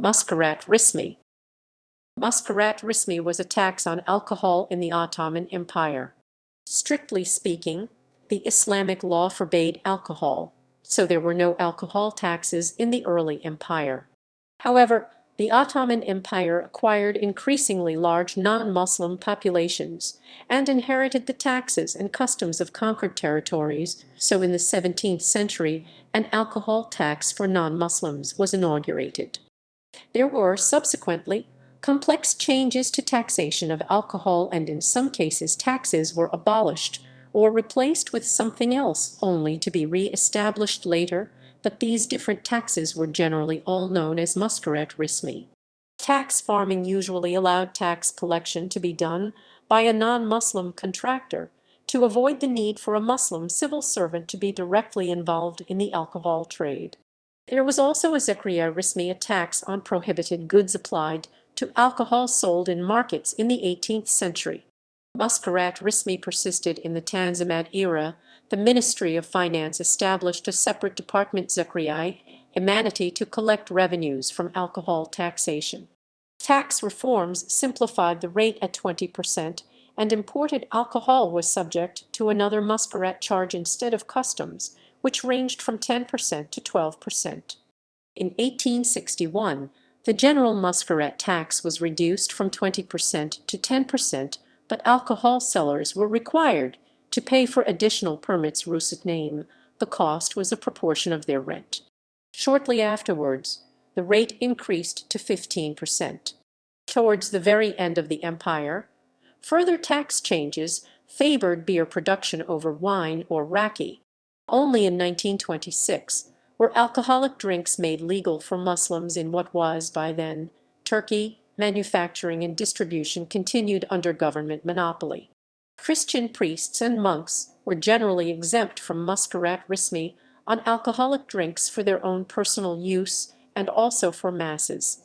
Müskirat resmi. Müskirat resmi was a tax on alcohol in the Ottoman Empire. Strictly speaking, the Islamic law forbade alcohol, so there were no alcohol taxes in the early empire. However, the Ottoman Empire acquired increasingly large non-Muslim populations and inherited the taxes and customs of conquered territories, so in the 17th century an alcohol tax for non-Muslims was inaugurated. There were, subsequently, complex changes to taxation of alcohol, and in some cases taxes were abolished or replaced with something else, only to be re-established later, but these different taxes were generally all known as Müskirat resmi. Tax farming usually allowed tax collection to be done by a non-Muslim contractor to avoid the need for a Muslim civil servant to be directly involved in the alcohol trade. There was also a zecriye resmi, a tax on prohibited goods applied to alcohol sold in markets in the 18th century. Müskirat resmi persisted in the tanzimat era. The Ministry of Finance established a separate department, zecriye, emaneti, to collect revenues from alcohol taxation. Tax reforms simplified the rate at 20%, and imported alcohol was subject to another Müskirat charge instead of customs, which ranged from 10% to 12%. In 1861, the general Müskirat tax was reduced from 20% to 10%, but alcohol sellers were required to pay for additional permits, ruhsatname. The cost was a proportion of their rent. Shortly afterwards, the rate increased to 15%. Towards the very end of the empire, further tax changes favored beer production over wine or rakı. Only in 1926 were alcoholic drinks made legal for Muslims in what was, by then, Turkey. Manufacturing and distribution continued under government monopoly. Christian priests and monks were generally exempt from Müskirat resmi on alcoholic drinks for their own personal use and also for masses.